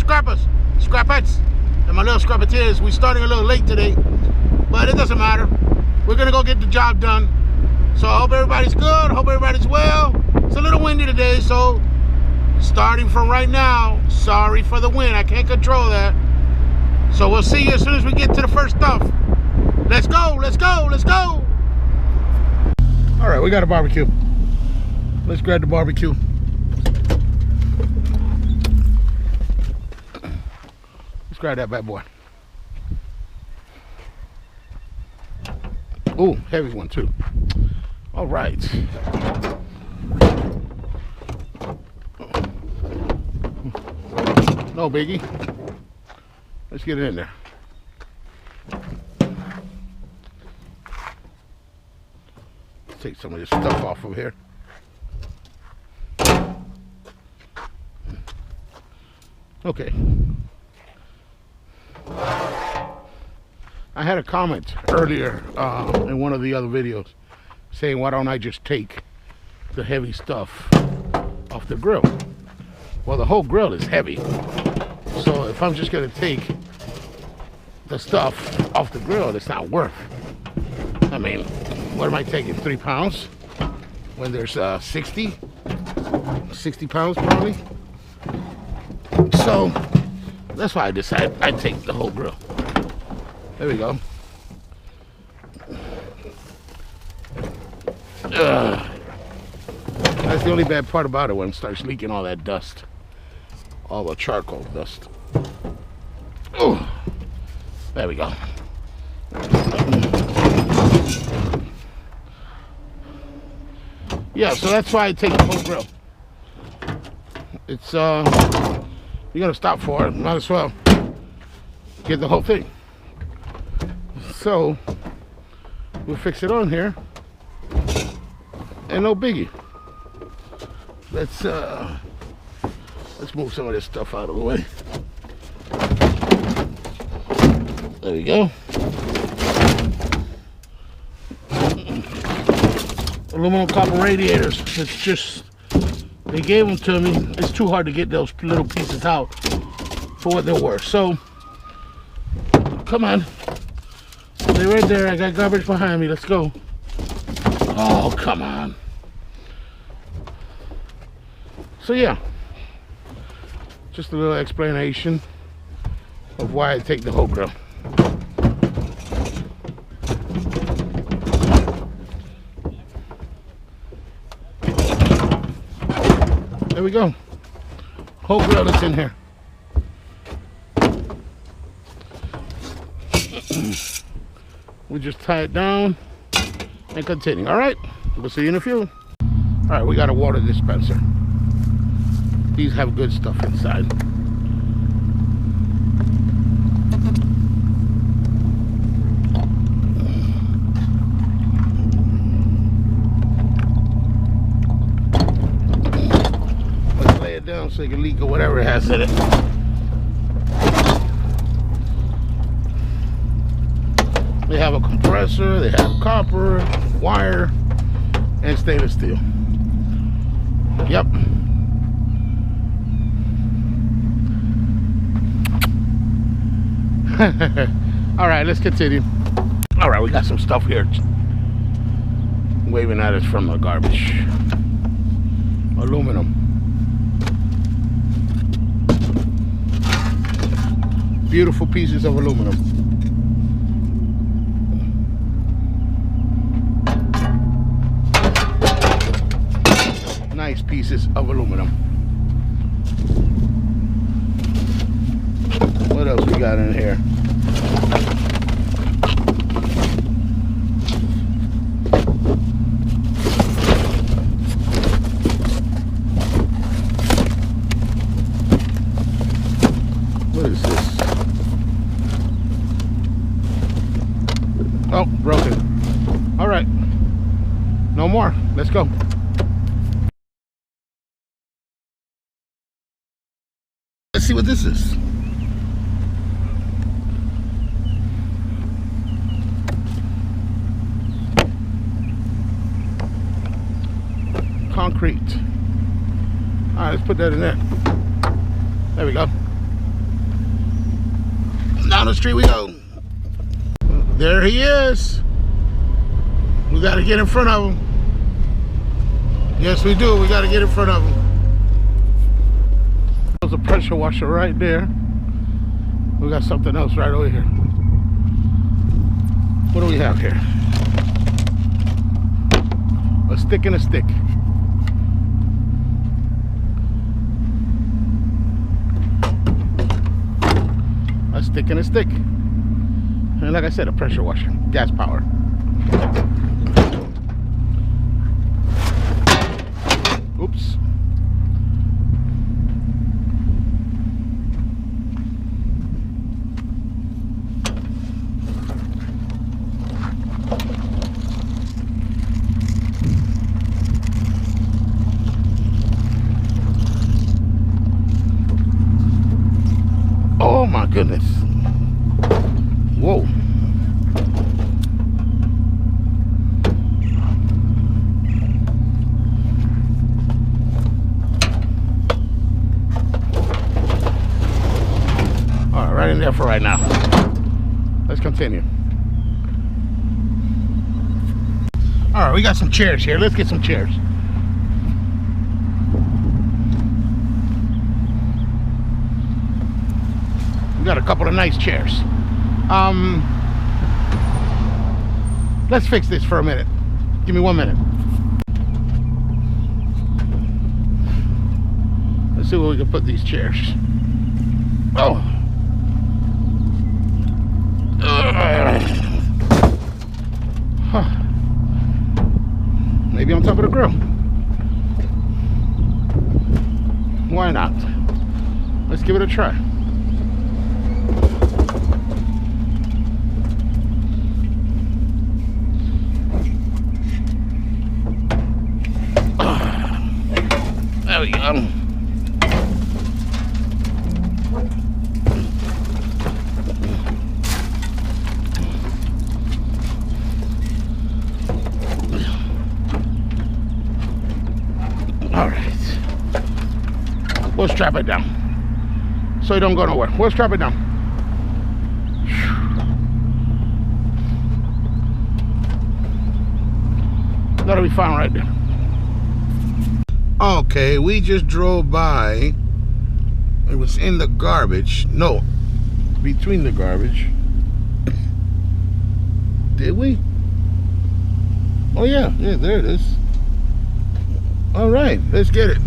scrappers, scrapettes, and my little scrapeteers. We're starting a little late today, but it doesn't matter. We're gonna go get the job done. So I hope everybody's good, hope everybody's well. It's a little windy today, so starting from right now, sorry for the wind, I can't control that. So we'll see you as soon as we get to the first stuff. Let's go, let's go, let's go. All right, we got a barbecue. Let's grab the barbecue. Let's grab that bad boy. Ooh, heavy one too. All right. No biggie. Let's get it in there. Let's take some of this stuff off of here. Okay. I had a comment earlier in one of the other videos saying, why don't I just take the heavy stuff off the grill? Well, the whole grill is heavy. So if I'm just gonna take the stuff off the grill, it's not worth. I mean, what am I taking, 3 pounds? When there's 60 pounds probably. So that's why I decided I'd take the whole grill. There we go. That's the only bad part about it, when it starts leaking all that dust. All the charcoal dust. Oh, there we go. Yeah, so that's why I take the whole grill. It's you're gonna stop for it, might as well get the whole thing. So we'll fix it on here, and no biggie. Let's move some of this stuff out of the way. There we go. Aluminum copper radiators. It's just, they gave them to me. It's too hard to get those little pieces out for what they're worth. So, come on. They're right there. I got garbage behind me. Let's go. Oh, come on. So yeah, just a little explanation of why I take the whole grill. There we go. Whole grill is in here. We just tie it down and continue. All right, we'll see you in a few. All right, we got a water dispenser. These have good stuff inside. Let's lay it down so it can leak or whatever it has in it. They have a compressor, they have copper, wire, and stainless steel. Yep. All right, let's continue. All right, we got some stuff here waving at us from the garbage. Aluminum. Beautiful pieces of aluminum. Nice pieces of aluminum. What else we got in here? What is this? Oh, broken. All right. No more. Let's go. Let's see what this is. Concrete. All right, let's put that in there. There we go. Down the street we go. There he is. We got to get in front of him. Yes, we do. We got to get in front of him. There's a pressure washer right there. We got something else right over here. What do we have here? A stick and a stick. A stick and a stick. And like I said, a pressure washer. Gas power. Oops. Oh my goodness. Whoa. All right, right in there for right now. Let's continue. All right, we got some chairs here. Let's get some chairs. We got a couple of nice chairs. Let's fix this for a minute. Give me 1 minute. Let's see where we can put these chairs. Oh. Huh. Maybe on top of the grill. Why not? Let's give it a try. There we go. All right. We'll strap it down so it don't go nowhere. We'll strap it down. That'll be fine right there. Okay, we just drove by. It was in the garbage. No, between the garbage. Did we? Oh yeah, there it is. All right, let's get it.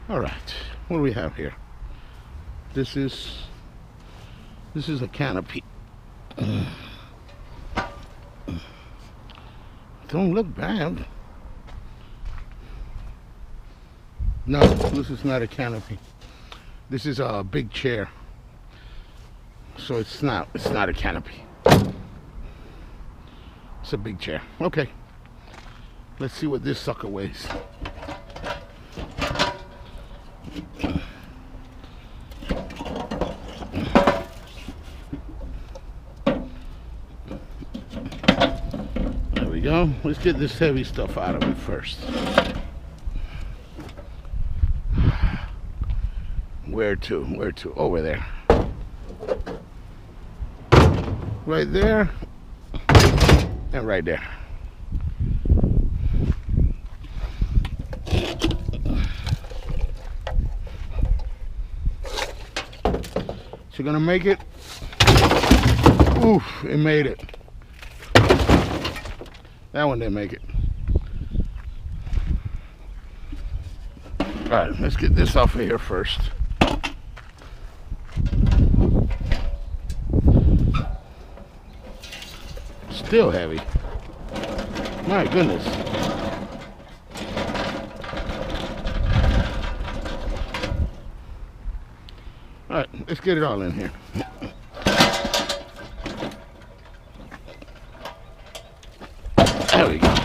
All right, what do we have here? This is a canopy. Don't look bad. No, this is not a canopy. This is a big chair. So it's not a canopy. It's a big chair. Okay. Let's see what this sucker weighs. There we go. Let's get this heavy stuff out of it first. Where to? Where to? Over there. Right there. And right there. So gonna make it. Oof, it made it. That one didn't make it. Alright, let's get this off of here first. Still heavy. My goodness. Alright, let's get it all in here. There we go.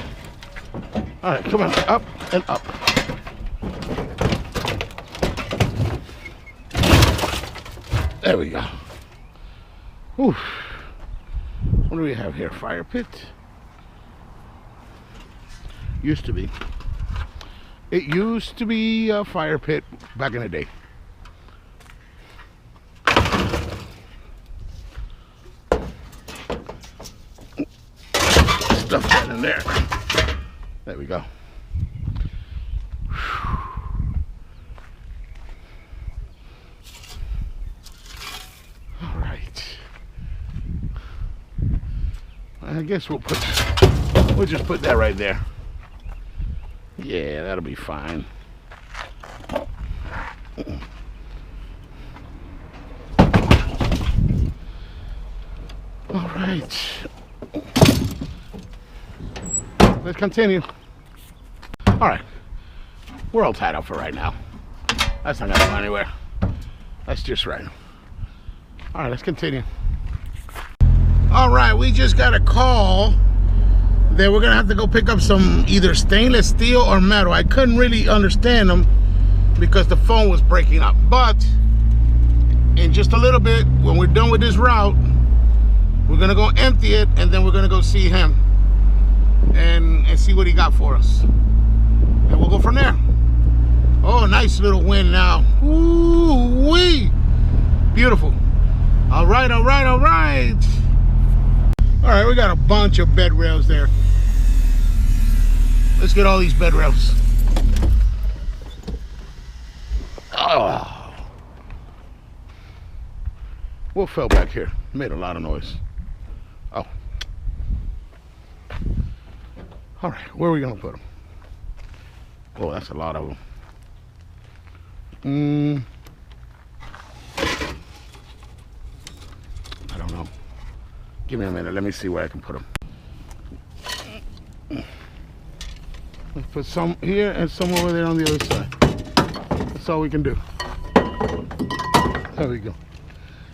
Alright, come on, up and up. There we go. Oof. What do we have here? Fire pit. Used to be. It used to be a fire pit back in the day. Stuff that in there. There we go. All right. I guess we'll just put that right there. Yeah, that'll be fine. All right. Let's continue. All right. We're all tied up for right now. That's not gonna go anywhere. That's just right. All right, let's continue. All right, we just got a call that we're gonna have to go pick up some either stainless steel or metal. I couldn't really understand them because the phone was breaking up. But in just a little bit, when we're done with this route, we're gonna go empty it, and then we're gonna go see him and see what he got for us, and we'll go from there. Oh, nice little wind now. Ooh wee, beautiful. All right, all right, all right. All right, we got a bunch of bed rails there. Let's get all these bed rails. Oh, what fell back here? Made a lot of noise. Oh. All right, where are we gonna put them? Oh, that's a lot of them. I don't know. Give me a minute. Let me see where I can put them. Let's put some here and some over there on the other side. That's all we can do. There we go.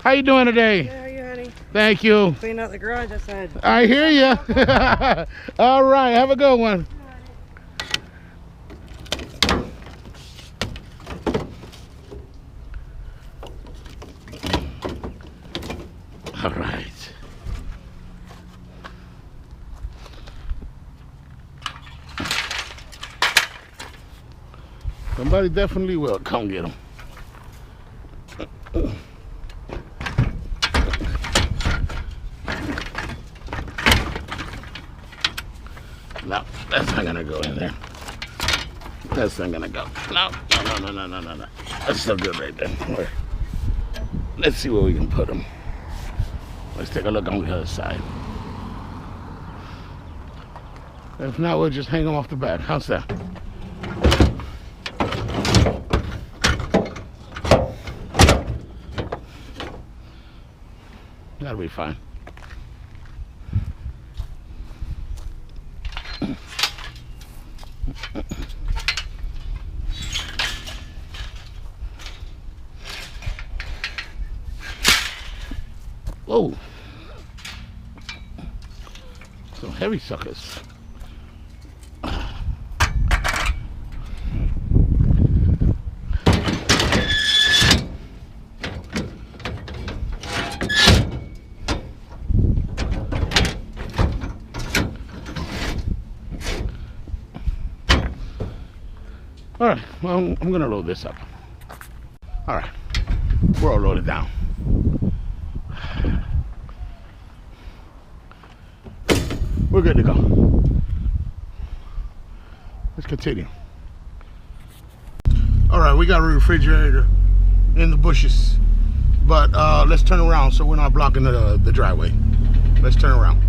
How you doing today? How are you, honey? Thank you. Clean out the garage outside. I hear you. All right. Have a good one. All right. Somebody definitely will come get them. No, that's not gonna go in there. That's not gonna go. No. That's still good right there. Let's see where we can put them. Let's take a look on the other side. If not, we'll just hang them off the back. How's that? That'll be fine. Whoa. Some heavy suckers. All right, well, I'm gonna load this up. All right, we're all loaded down. We're good to go. Let's continue. All right, we got a refrigerator in the bushes, but let's turn around so we're not blocking the driveway. Let's turn around.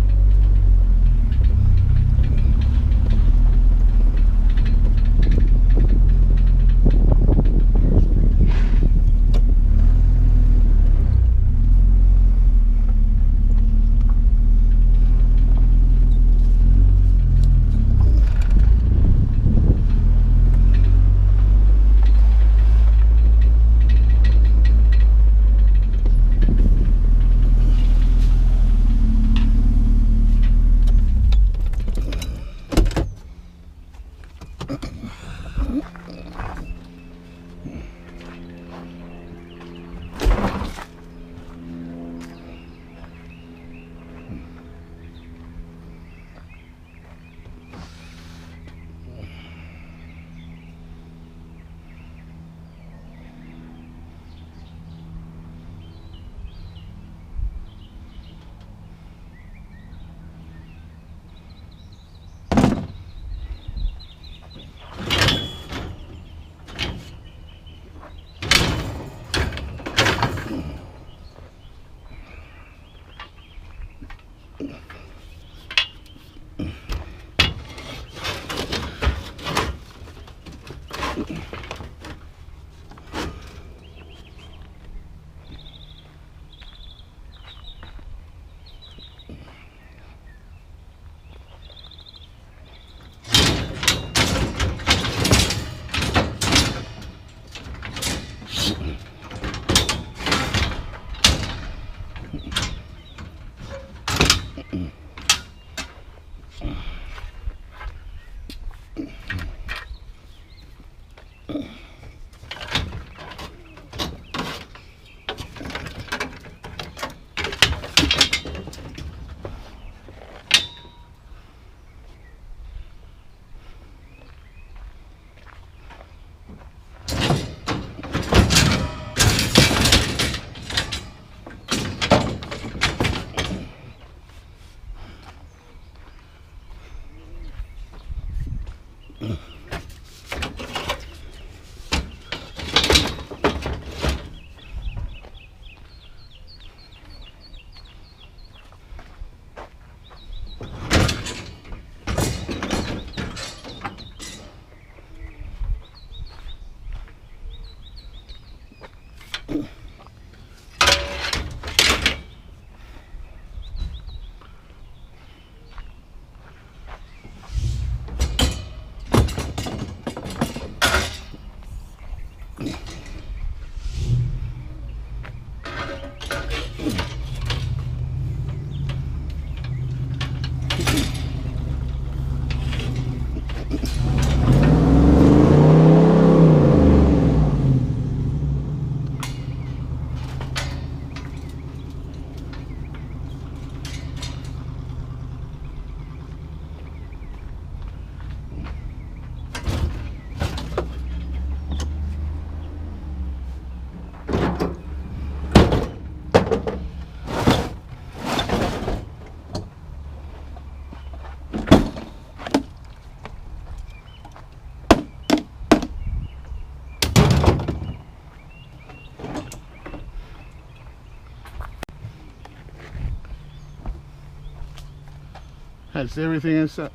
Has everything inside.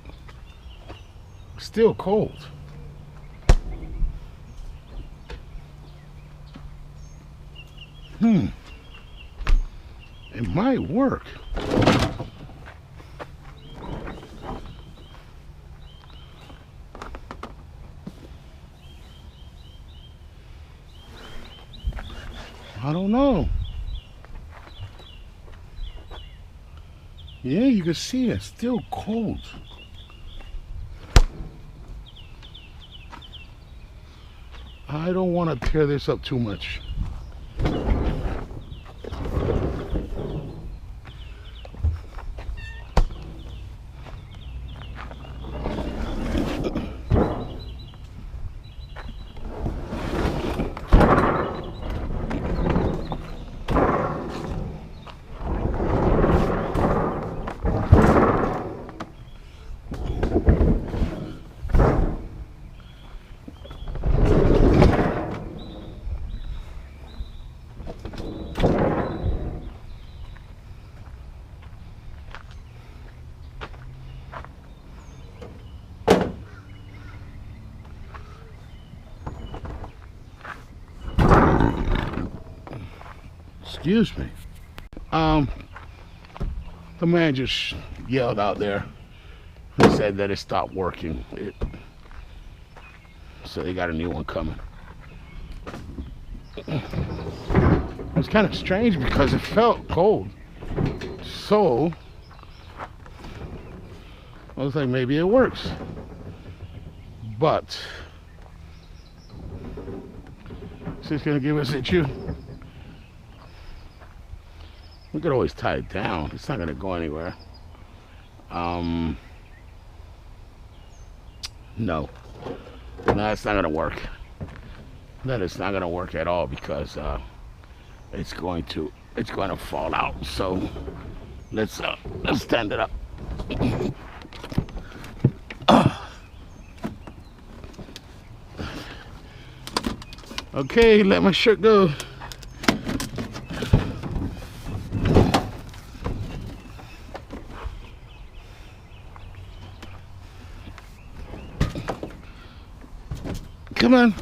Still cold. It might work. I don't know. Yeah, you can see it's still cold. I don't want to tear this up too much. Excuse me. The man just yelled out there and said that it stopped working. So they got a new one coming. It's kind of strange because it felt cold. So I was like, maybe it works. But she's gonna give us a chew. We could always tie it down. It's not gonna go anywhere. No, it's not gonna work. That is not gonna work at all because it's going to fall out. So let's stand it up. Okay, let my shirt go. Come on.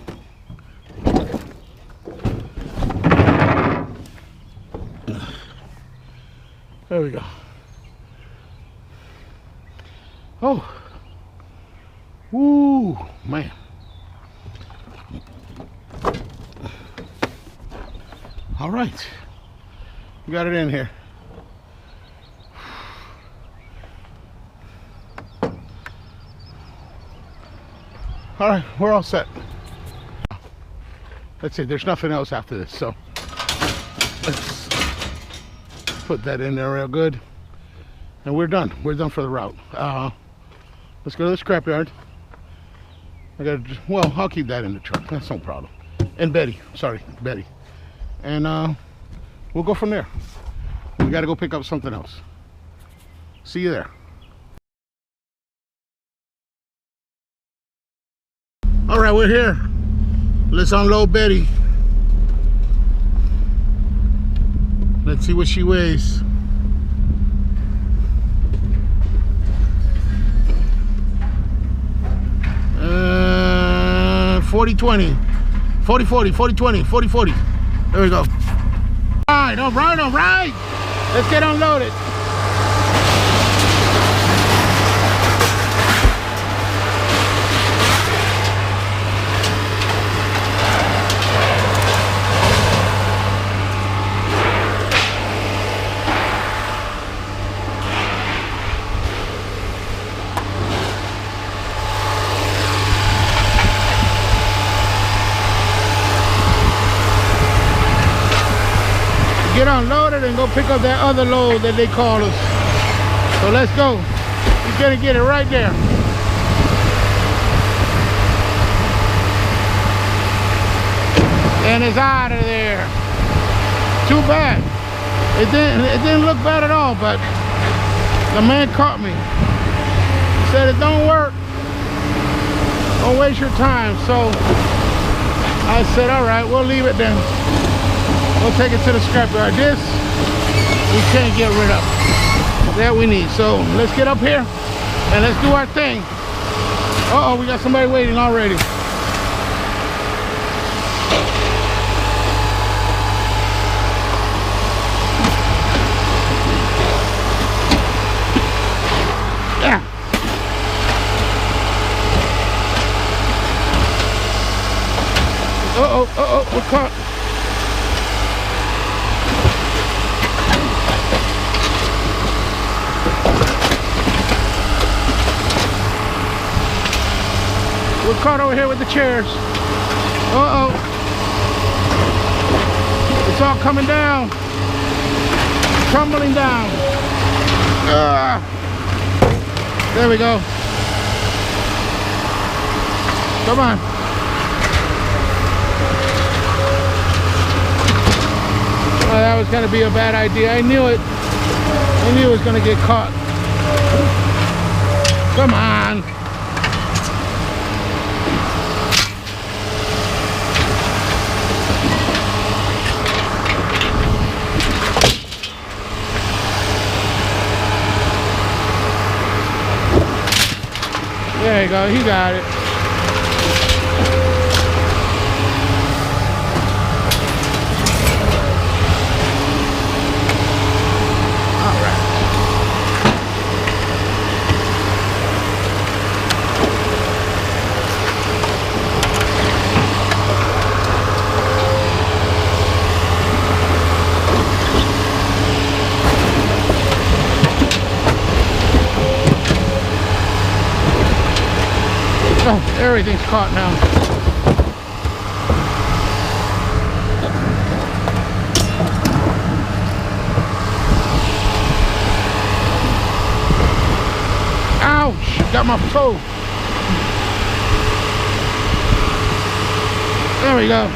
There we go. Oh. Woo, man. All right. We got it in here. All right, we're all set. That's it. There's nothing else after this, so let's put that in there real good, and we're done. We're done for the route. Let's go to the scrapyard. Well, I'll keep that in the truck. That's no problem. And Betty, sorry, Betty, and we'll go from there. We got to go pick up something else. See you there. All right, we're here. Let's unload Betty. Let's see what she weighs. Uh, 40-20, 40-40, 40-20, 40-40. There we go. All right. Let's get unloaded. Get unloaded and go pick up that other load that they call us. So let's go. He's gonna get it right there. And it's out of there. Too bad. It didn't look bad at all, but the man caught me. He said it don't work. Don't waste your time. So I said, all right, we'll leave it then. We'll take it to the scrapyard. This we can't get rid of. That we need. So let's get up here and let's do our thing. Uh-oh, we got somebody waiting already. Yeah. Uh-oh, we're caught. We're caught over here with the chairs. Uh-oh. It's all coming down. Crumbling down. There we go. Come on. Well, that was going to be a bad idea. I knew it. I knew it was going to get caught. Come on. There you go, he got it. All right. Oh, everything's caught now. Ouch! Got my toe. There we go.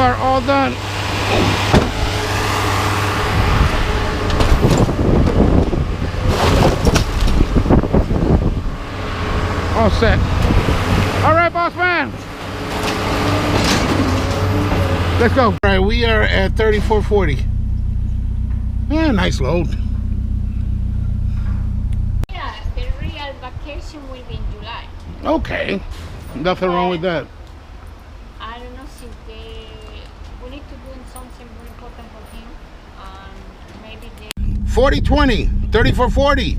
are all done. All set. All right, boss man. Let's go. All right, we are at 3440. Yeah, nice load. Yeah, the real vacation will be in July. Okay, nothing wrong with that. I don't know if we need to do something very important for him. Maybe 4020, 3440.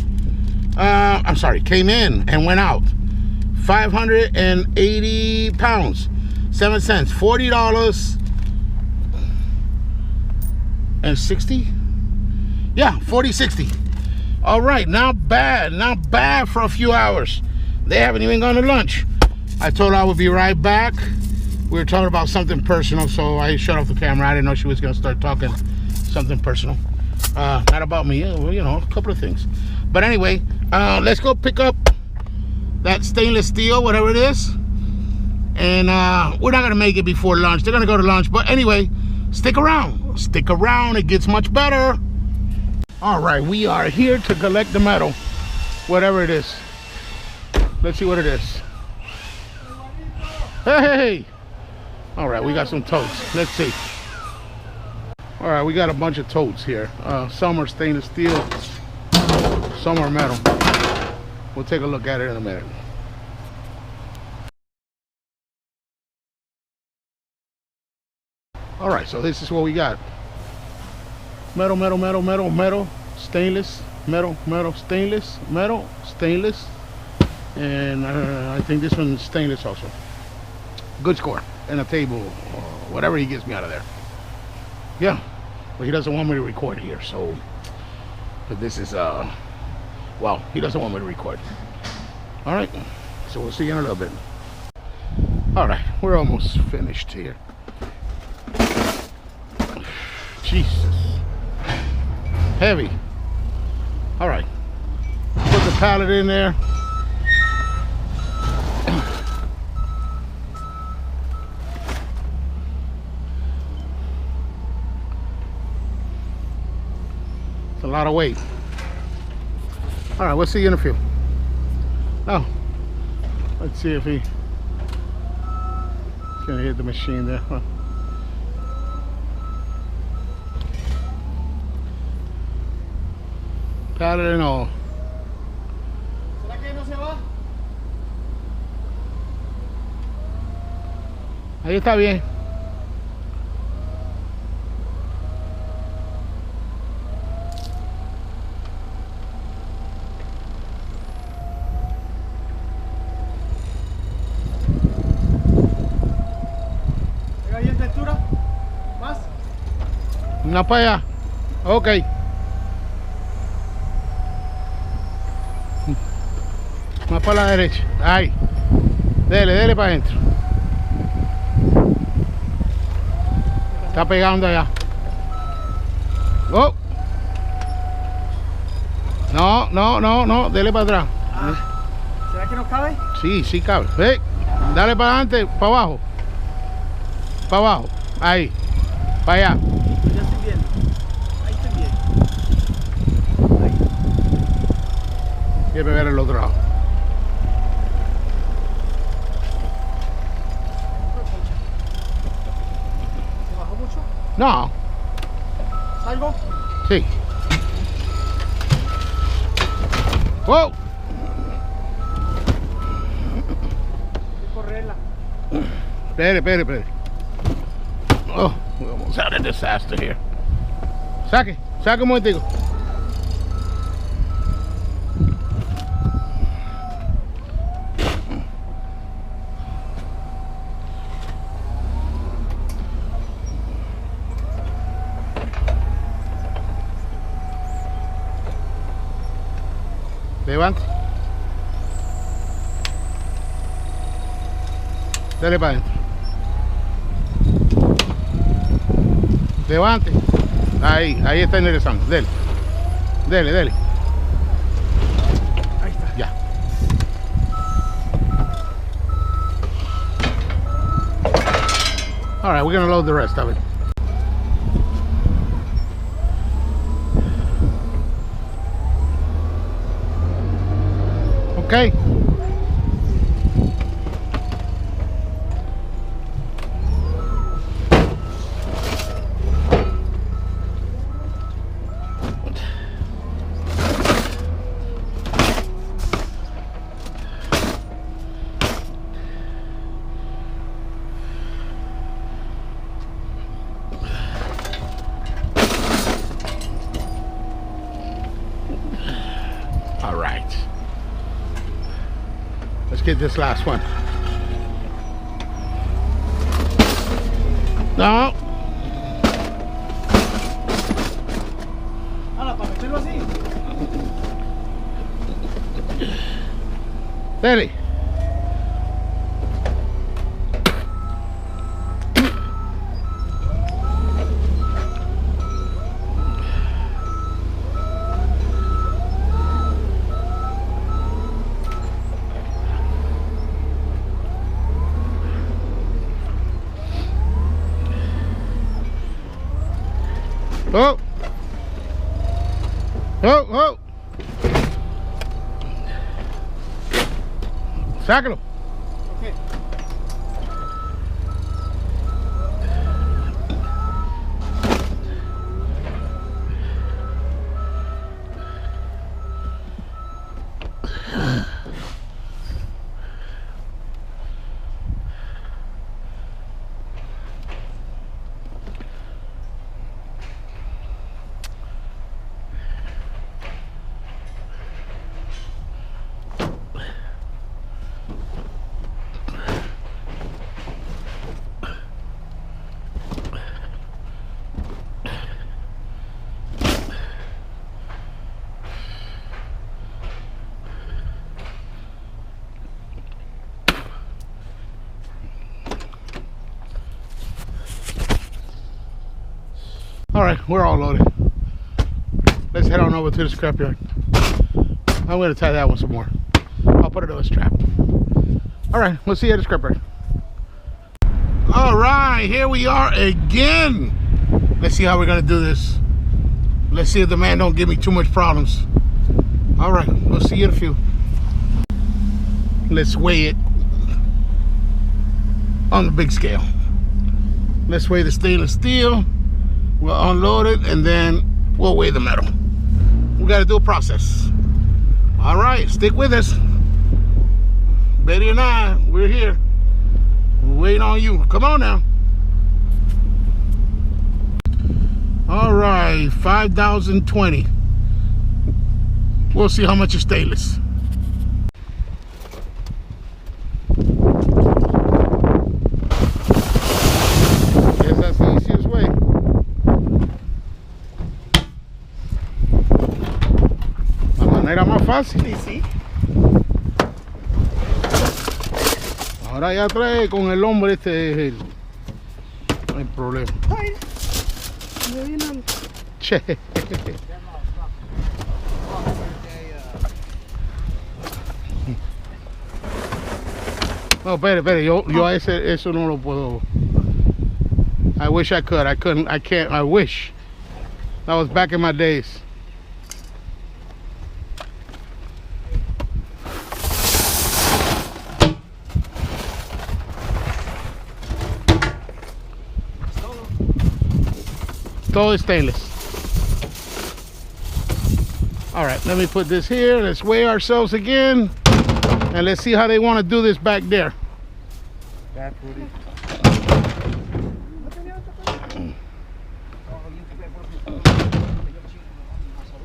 I'm sorry, came in and went out. 580 pounds, 7 cents, $40 and 60. Yeah, 40.60. All right, not bad for a few hours. They haven't even gone to lunch. I told her I would be right back. We were talking about something personal, so I shut off the camera. I didn't know she was gonna start talking something personal. Not about me, you know, a couple of things. But anyway, let's go pick up that stainless steel, whatever it is. And we're not gonna make it before lunch. They're gonna go to lunch, but anyway, stick around. Stick around, it gets much better. All right, we are here to collect the metal, whatever it is. Let's see what it is. Hey! All right, we got some totes. Let's see. All right, we got a bunch of totes here. Some are stainless steel, some are metal. We'll take a look at it in a minute. All right, so this is what we got. Metal, metal, metal, metal, metal, stainless, metal, metal, stainless, metal, stainless. And I think this one's stainless also. Good score. And a table, or whatever he gets me out of there. Yeah, but he doesn't want me to record here, so. But this is, well, he doesn't want me to record. All right, so we'll see you in a little bit. All right, we're almost finished here. Jesus. Heavy. All right, put the pallet in there. It's a lot of weight. All right, we'll see you in a few. Now, let's see if he's gonna hit the machine there. Huh. Pallet and all. ¿Será que no se va? Ahí está bien. ¿Ahí en textura? ¿Más? Una para allá. Ok. Más para la derecha. Ahí. Dele, dele para adentro. Está pegando allá. Oh. No, no, no, no. Dele para atrás. ¿Será que no cabe? Sí, sí cabe. Ve. Dale para adelante, para abajo. Para abajo. Ahí. Para allá. Ya estoy bien. Ahí estoy bien. Ahí. Y a pegar el otro lado. ¿Se bajó mucho? No. ¿Salgo? Sí. ¡Wow! Hay que correrla. Espere, espere, espere. Oh, we almost had a disaster here. Saque, saque un momentico. Levante. Dale para adentro. Levante. Ahí, ahí está enderezando. Dele. Dele, dele. Ahí está. Ya. All right, we're gonna load the rest of it. Okay. All right. Let's get this last one. No. Ahora, para meterlo así. Dale. Oh. Oh, oh. Sácalo. Okay. All right, we're all loaded. Let's head on over to the scrapyard. I'm gonna tie that one some more. I'll put it on a strap. All right, we'll see you at the scrapyard. All right, here we are again. Let's see how we're gonna do this. Let's see if the man don't give me too much problems. All right, we'll see you in a few. Let's weigh it on the big scale. Let's weigh the stainless steel. We'll unload it and then we'll weigh the metal. We got to do a process. All right, stick with us. Betty and I, we're here. We're waiting on you. Come on now. All right, 5,020. We'll see how much is stainless. Guess that's the easiest way. La manera más fácil. Sí, sí. Ahora ya trae con el hombre este no hay problema. Ay, me viene. Che. No, espere, yo a eso no lo puedo. I wish I could. I couldn't. I can't. I wish. That was back in my days. Todo stainless. All right, let me put this here. Let's weigh ourselves again. And let's see how they want to do this back there.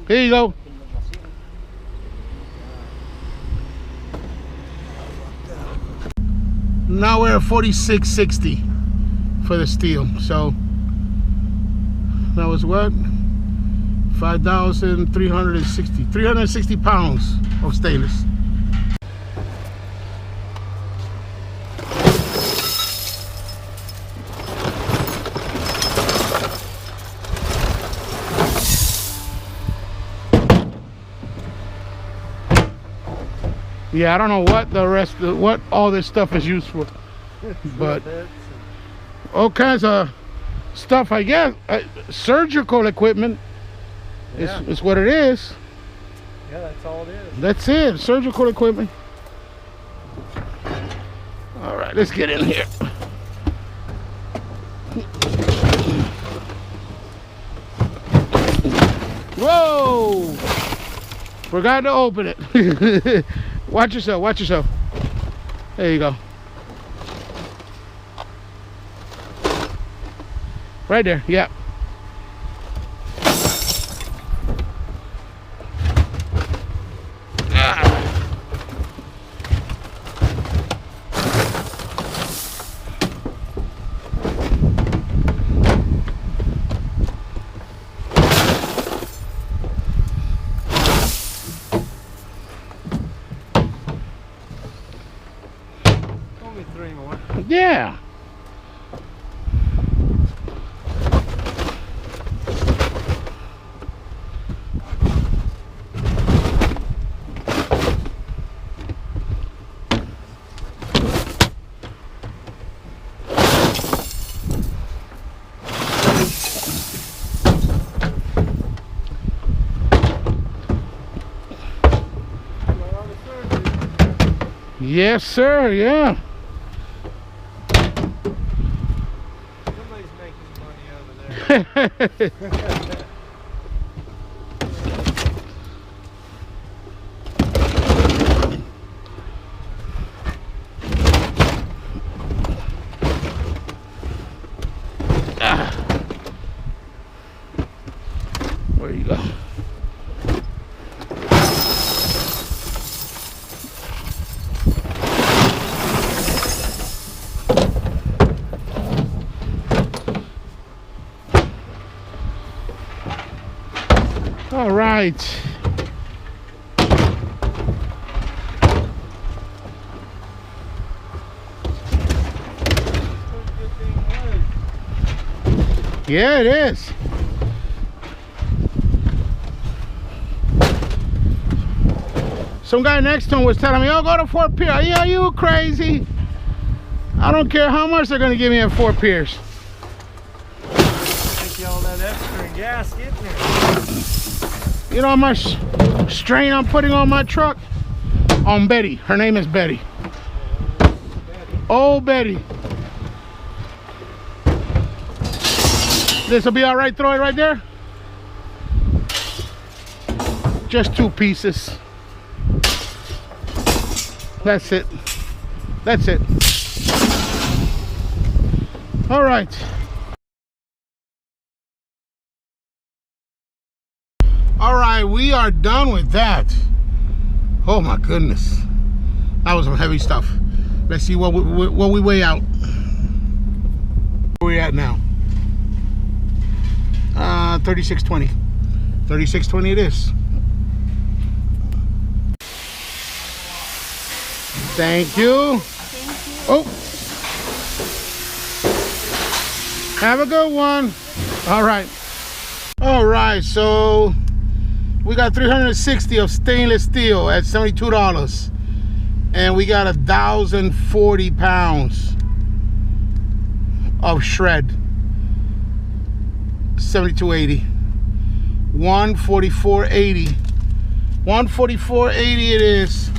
Here you go. Now we're at 46.60 for the steel. So that was what? 5,360. 360 pounds of stainless. Yeah, I don't know what the rest of what all this stuff is used for, but all kinds of stuff, I guess. Surgical equipment is what it is. Yeah, that's all it is. That's it, surgical equipment. All right, let's get in here. Whoa! Forgot to open it. Watch yourself, watch yourself. There you go. Right there, yeah. Only 3 more. Yeah. Yes, sir, yeah. Somebody's making money over there. Where you go? All right. Yeah, it is. Some guy next to him was telling me, "Oh, go to Fort Pierce." Are you crazy? I don't care how much they're going to give me at Fort Pierce. Take you all that extra gas getting there. You know how much strain I'm putting on my truck? On Betty. Her name is Betty. Oh, Betty. This will be all right. Throw it right there. Just 2 pieces. That's it. That's it. All right. All right, we are done with that. Oh my goodness, that was some heavy stuff. Let's see what we weigh out. Where we at now? 3620. 3620 it is. Thank you. Oh, have a good one. All right. All right, so we got 360 of stainless steel at $72, and we got 1,040 pounds of shred, $72.80. 144.80. 144.80 it is.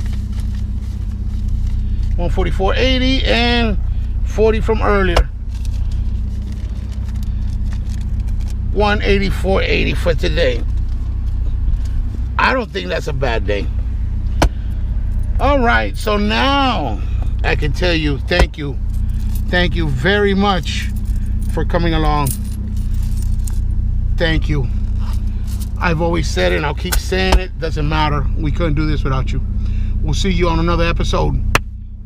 144.80 and 40 from earlier. 184.80 for today. I don't think that's a bad day. All right, so now I can tell you thank you very much for coming along. Thank you. I've always said it and I'll keep saying it, doesn't matter, we couldn't do this without you. We'll see you on another episode.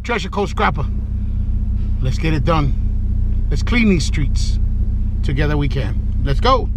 Treasure Coast Scrapper, let's get it done. Let's clean these streets. Together we can. Let's go.